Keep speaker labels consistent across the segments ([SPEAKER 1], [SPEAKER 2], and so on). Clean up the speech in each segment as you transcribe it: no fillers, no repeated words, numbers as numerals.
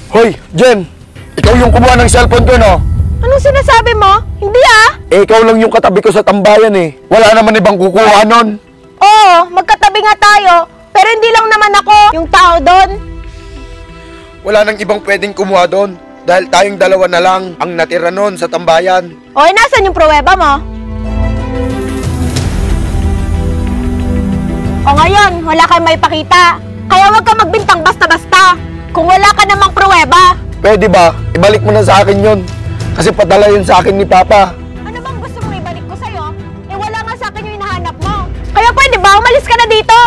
[SPEAKER 1] Hoy, Jen! Ikaw yung kumuha ng cellphone ko, no?
[SPEAKER 2] Anong sinasabi mo? Hindi ah!
[SPEAKER 1] Ikaw lang yung katabi ko sa tambayan eh. Wala naman ibang kukuha nun.
[SPEAKER 2] Oo, magkatabi nga tayo. Pero hindi lang naman ako yung tao doon.
[SPEAKER 1] Wala nang ibang pwedeng kumuha doon. Dahil tayong dalawa na lang ang natira nun sa tambayan.
[SPEAKER 2] O, nasan yung pruweba mo? O ngayon, wala kang may pakita. Kaya wag kang magbintang basta-basta. Kung wala ka namang pruweba.
[SPEAKER 1] Pwede ba? Ibalik mo na sa akin yun. Kasi padala yun sa akin ni Papa.
[SPEAKER 2] Ano bang gusto mong ibalik ko sa'yo? Eh wala nga sa akin yung hinahanap mo. Kaya pwede ba? Umalis ka na dito.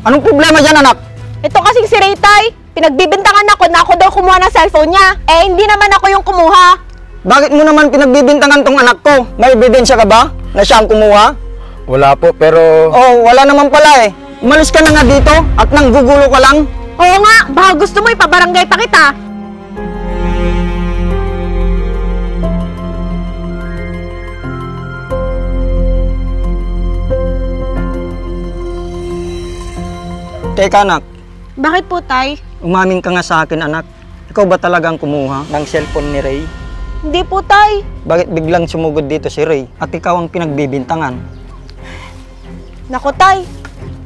[SPEAKER 3] Anong problema dyan, anak?
[SPEAKER 2] Ito kasing si Raytay. Pinagbibintangan ako na ako daw kumuha ng cellphone niya. Eh hindi naman ako yung kumuha.
[SPEAKER 3] Bakit mo naman pinagbibintangan tong anak ko? May ebidensya ka ba na siya ang kumuha?
[SPEAKER 1] Wala po, pero...
[SPEAKER 3] Oh, wala naman pala eh. Umalis ka na nga dito at nanggugulo ka lang.
[SPEAKER 2] Oo nga, baka gusto mo ipabarangay pa kita.
[SPEAKER 3] Teka, anak.
[SPEAKER 2] Bakit po, Tay?
[SPEAKER 3] Umamin ka nga sa akin, anak. Ikaw ba talagang kumuha ng cellphone ni Ray?
[SPEAKER 2] Hindi po, Tay.
[SPEAKER 3] Bakit biglang sumugod dito si Ray at ikaw ang pinagbibintangan?
[SPEAKER 2] Naku, Tay.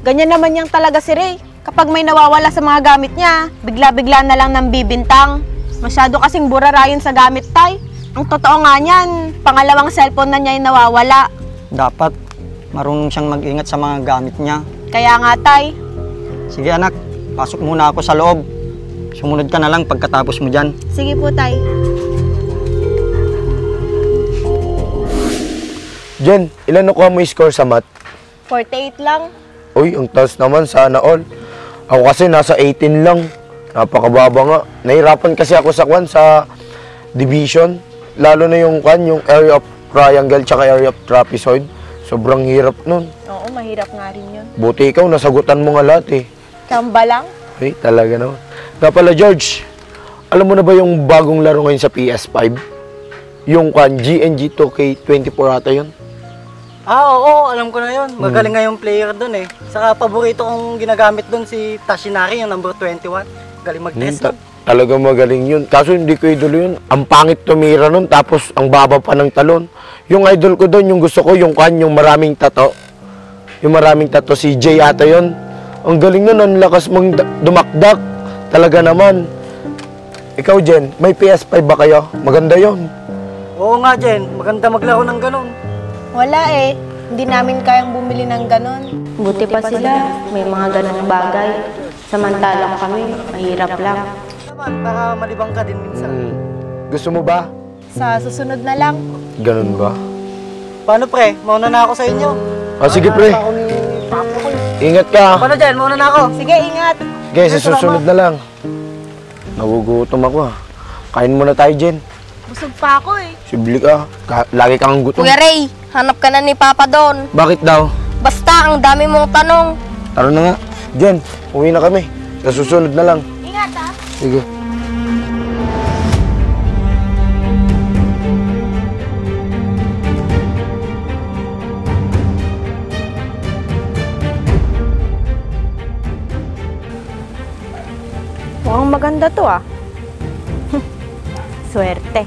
[SPEAKER 2] Ganyan naman yang talaga si Ray. Kapag may nawawala sa mga gamit niya, bigla-bigla na lang nang bibintang. Masyado kasing burarayon sa gamit, Tay. Ang totoo nga niyan, pangalawang cellphone na niya yung nawawala.
[SPEAKER 3] Dapat marunong siyang mag-ingat sa mga gamit niya.
[SPEAKER 2] Kaya nga, Tay.
[SPEAKER 3] Sige, anak. Pasok muna ako sa loob. Sumunod ka na lang pagkatapos mo dyan.
[SPEAKER 2] Sige po, Tay.
[SPEAKER 1] Jen, ilan nakuha mo yung score sa math?
[SPEAKER 2] 48 lang.
[SPEAKER 1] Uy, ang taas naman, sana all. Ako kasi nasa 18 lang. Napakababa nga. Nahirapan kasi ako sa division. Lalo na yung area of triangle tsaka area of trapezoid. Sobrang hirap nun.
[SPEAKER 2] Oo, mahirap nga rin yun.
[SPEAKER 1] Buti ikaw, nasagutan mo nga lahat eh.
[SPEAKER 2] Kamba lang?
[SPEAKER 1] Ay, talaga naman. Nga pala, George, alam mo na ba yung bagong laro ngayon sa PS5? Yung GNG 2K24 ata yun?
[SPEAKER 3] Oo, alam ko na yun. Magaling nga yung player dun eh. Saka paborito kong ginagamit dun si Tashinari, yung number 21. Galing mag-test nun.
[SPEAKER 1] Talagang magaling yun. Kaso hindi ko idol yun. Ang pangit tumira nun, tapos ang baba pa ng talon. Yung idol ko dun, yung gusto ko, yung maraming tato. Yung maraming tato, si Jay ata yun. Ang galing nun, ang lakas mong dumakdak. Talaga naman. Ikaw, Jen, may PS5 ba kayo? Maganda yun.
[SPEAKER 3] Oo nga, Jen. Maganda maglaro ng ganun.
[SPEAKER 2] Wala eh. Hindi namin kayang bumili ng ganon. Buti pa sila. May mga ganon bagay. Samantalang kami, mahirap lang.
[SPEAKER 3] Naman, para malibang ka din minsan.
[SPEAKER 1] Gusto mo ba?
[SPEAKER 2] Sa susunod na lang.
[SPEAKER 1] Ganun ba?
[SPEAKER 3] Paano, pre? Mauna na ako sa inyo.
[SPEAKER 1] Sige, pre.
[SPEAKER 3] Ako ni Papa ko.
[SPEAKER 1] Ingat ka.
[SPEAKER 3] Paano, Jen? Mauna na ako.
[SPEAKER 2] Sige, ingat.
[SPEAKER 1] Guys, sa susunod na lang. Nagugutom ako ah. Kain muna tayo, Jen.
[SPEAKER 2] Busog pa ako eh.
[SPEAKER 1] Sibli ka. Lagi kang gutom.
[SPEAKER 4] Kuya Ray, hanap ka na ni Papa doon.
[SPEAKER 1] Bakit daw?
[SPEAKER 4] Basta, ang dami mong tanong.
[SPEAKER 1] Tara na nga. Jen, uwi na kami. Sa susunod na lang.
[SPEAKER 2] Ingat ha.
[SPEAKER 1] Sige.
[SPEAKER 2] Mukhang maganda to ah. Swerte.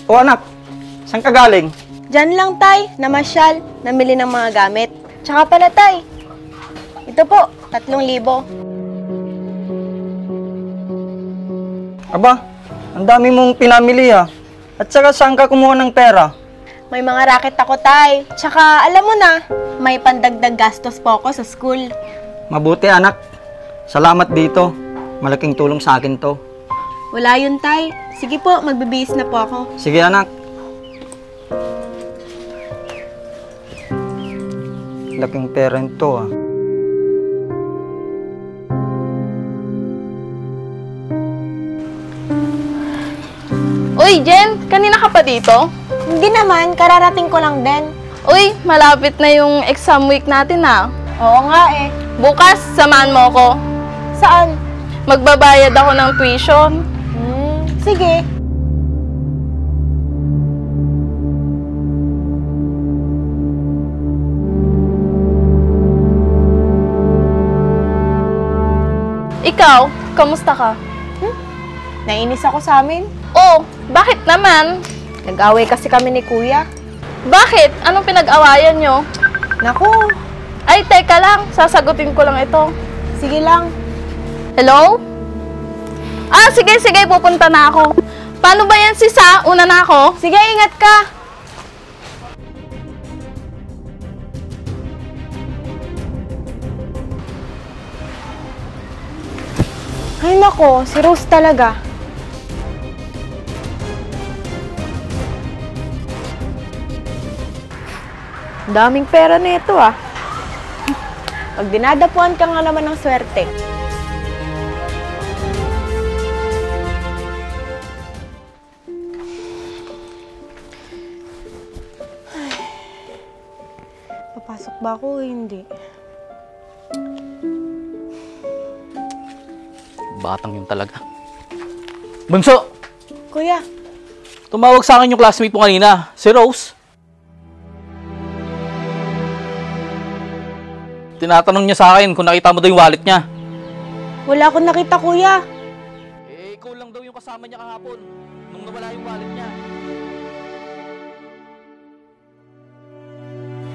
[SPEAKER 3] O anak, saan ka galing?
[SPEAKER 2] Diyan lang, Tay. Namasyal. Namili ng mga gamit. Tsaka pala, Tay. Ito po, 3,000.
[SPEAKER 3] Aba, ang dami mong pinamili ah. At saka saan ka kumuha ng pera?
[SPEAKER 2] May mga racket ako, Tay. Tsaka, alam mo na, may pandagdag gastos po ako sa school.
[SPEAKER 3] Mabuti anak. Salamat dito. Malaking tulong sa akin to.
[SPEAKER 2] Wala yun, Tay. Sige po, magbibihis na po ako.
[SPEAKER 3] Sige anak. Laking pera nito ah.
[SPEAKER 5] Uy, Jen, kanina ka pa dito?
[SPEAKER 2] Hindi naman, kararating ko lang din.
[SPEAKER 5] Uy, malapit na yung exam week natin ah.
[SPEAKER 2] Oo nga eh.
[SPEAKER 5] Bukas, samahan mo ako.
[SPEAKER 2] Saan?
[SPEAKER 5] Magbabayad ako ng tuition.
[SPEAKER 2] Sige.
[SPEAKER 5] Ikaw, kamusta ka?
[SPEAKER 2] Nainis ako sa amin.
[SPEAKER 5] Oh, bakit naman?
[SPEAKER 2] Nag-away kasi kami ni Kuya.
[SPEAKER 5] Bakit? Anong pinag-awayan nyo?
[SPEAKER 2] Naku,
[SPEAKER 5] Ay, teka lang. Sasagutin ko lang ito.
[SPEAKER 2] sige lang.
[SPEAKER 5] Hello? Ah, sige, pupunta na ako. Paano ba yan, Sisa? Una na ako.
[SPEAKER 2] Sige, ingat ka. Ay nako, si Rose talaga. Daming pera nito ah. Pag dinadapuan ka nga naman ng swerte. Papasok ba ako o hindi?
[SPEAKER 6] Batang yun talaga. Bunso!
[SPEAKER 2] Kuya,
[SPEAKER 6] Tumawag sa akin yung classmate mo kanina, si Rose. Tinatanong niya sa akin kung nakita mo daw yung wallet niya.
[SPEAKER 2] wala akong nakita kuya.
[SPEAKER 6] Eh, ikaw lang daw yung kasama niya kahapon nung nawala yung wallet niya.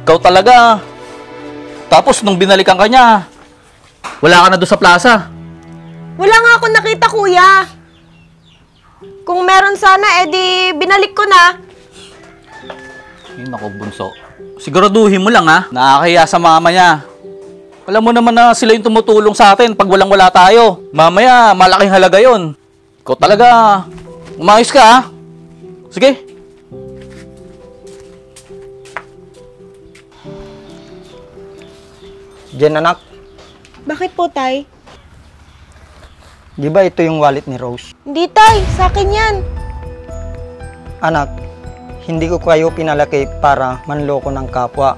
[SPEAKER 6] Ikaw talaga. Tapos nung binalikan ka niya, wala ka na doon sa plaza.
[SPEAKER 2] Wala nga akong nakita kuya. Kung meron sana, edi binalik ko na.
[SPEAKER 6] Ay, naku, Bunso. Siguraduhin mo lang ha, nakakahiya sa mama niya. Alam mo naman na sila yung tumutulong sa atin pag walang-wala tayo. Mamaya, malaking halaga yon. Ikaw talaga, umayos ka ha. Sige.
[SPEAKER 3] Jen, anak,
[SPEAKER 2] Bakit po, tay?
[SPEAKER 3] di ba ito yung wallet ni Rose?
[SPEAKER 2] Hindi, tay. Sa akin yan.
[SPEAKER 3] Anak, hindi ko kayo pinalaki para manloko ng kapwa.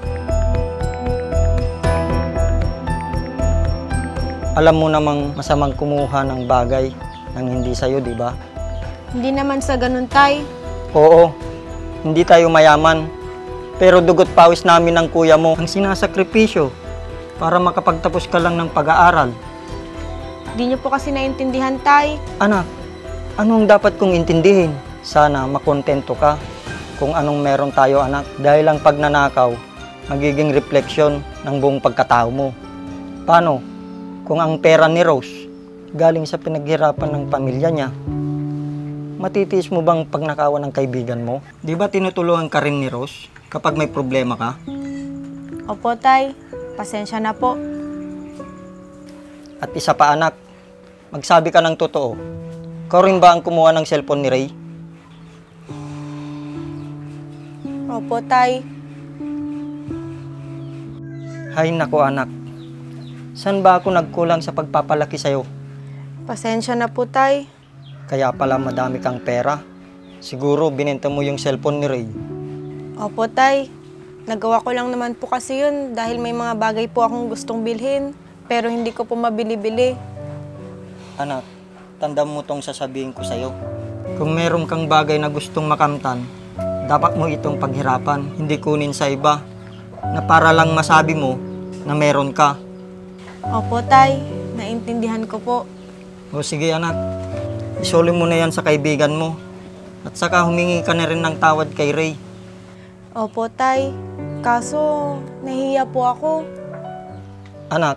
[SPEAKER 3] Alam mo namang masamang kumuha ng bagay nang hindi sa'yo, di ba?
[SPEAKER 2] Hindi naman sa ganun, tay.
[SPEAKER 3] Oo, hindi tayo mayaman. Pero dugot pawis namin ng kuya mo ang sinasakripisyo para makapagtapos ka lang ng pag-aaral.
[SPEAKER 2] Hindi niyo po kasi naintindihan, tay.
[SPEAKER 3] Anak, anong dapat kong intindihin? Sana makontento ka kung anong meron tayo, anak. Dahil ang pagnanakaw, magiging refleksyon ng buong pagkatao mo. Paano? Kung ang pera ni Rose galing sa pinaghirapan ng pamilya niya, matitiis mo bang pagnakawan ng kaibigan mo? Di ba tinutulungan ka rin ni Rose kapag may problema ka?
[SPEAKER 2] Opo, tay. Pasensya na po.
[SPEAKER 3] At isa pa, anak, magsabi ka ng totoo. Ikaw rin ba ang kumuha ng cellphone ni Ray?
[SPEAKER 2] Opo, tay.
[SPEAKER 3] Hay nako, anak. Saan ba ako nagkulang sa pagpapalaki sa'yo?
[SPEAKER 2] Pasensya na po, tay.
[SPEAKER 3] Kaya pala madami kang pera. Siguro binenta mo yung cellphone ni Ray.
[SPEAKER 2] Opo, tay. Nagawa ko lang naman po kasi yun dahil may mga bagay po akong gustong bilhin. Pero hindi ko po mabili-bili.
[SPEAKER 3] Anak, tandaan mo tong sasabihin ko sa'yo. Kung meron kang bagay na gustong makamtan, dapat mo itong paghirapan, hindi kunin sa iba, na para lang masabi mo na meron ka.
[SPEAKER 2] Opo, tay. Naintindihan ko po.
[SPEAKER 3] O sige, anak, isuli mo na yan sa kaibigan mo. At saka humingi ka na rin ng tawad kay Ray.
[SPEAKER 2] Opo, tay. Kaso, nahiya po ako.
[SPEAKER 3] Anak,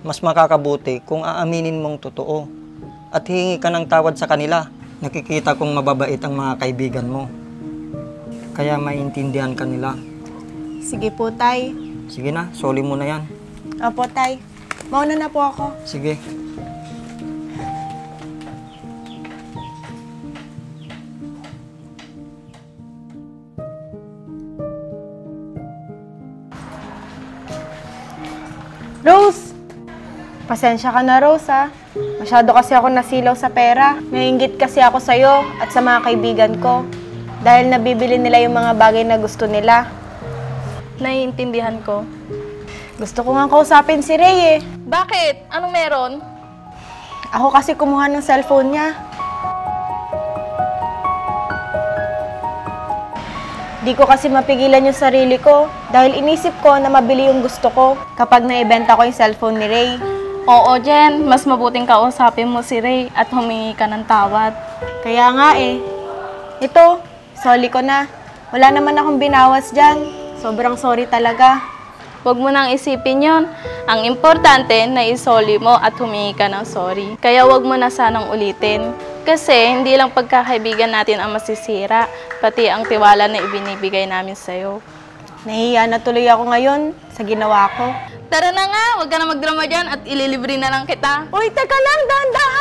[SPEAKER 3] mas makakabuti kung aaminin mong totoo at hingi ka ng tawad sa kanila. Nakikita kong mababait ang mga kaibigan mo. Kaya maintindihan ka nila.
[SPEAKER 2] Sige po, tay.
[SPEAKER 3] Sige na, soli mo na yan.
[SPEAKER 2] Opo, tay. Mauna na po ako.
[SPEAKER 3] Sige.
[SPEAKER 2] Rose! Pasensya ka na, Rose, ha? Masyado kasi ako nasilaw sa pera. Nainggit kasi ako sa'yo at sa mga kaibigan ko. Dahil nabibili nila yung mga bagay na gusto nila.
[SPEAKER 5] Naiintindihan ko.
[SPEAKER 2] Gusto ko nga kausapin si Ray eh.
[SPEAKER 5] Bakit? Anong meron?
[SPEAKER 2] Ako kasi kumuha ng cellphone niya. Di ko kasi mapigilan yung sarili ko dahil inisip ko na mabili yung gusto ko kapag naibenta ko yung cellphone ni Ray.
[SPEAKER 5] Oo, Jen. Mas mabuting kausapin mo si Ray at humingi ka ng tawad.
[SPEAKER 2] Kaya nga eh. Ito, sorry ko na. Wala naman akong binawas dyan. Sobrang sorry talaga.
[SPEAKER 5] Huwag mo nang isipin yon. Ang importante na isoli mo at humingi ka ng sorry. Kaya huwag mo na sanang ulitin. Kasi hindi lang pagkakaibigan natin ang masisira, pati ang tiwala na ibinibigay namin sa'yo.
[SPEAKER 2] Nahihiya na tuloy ako ngayon sa ginawa ko.
[SPEAKER 5] Tara na nga, huwag ka na magdrama dyan at ililibre na lang kita.
[SPEAKER 2] Uy, teka lang, dahan-dahan!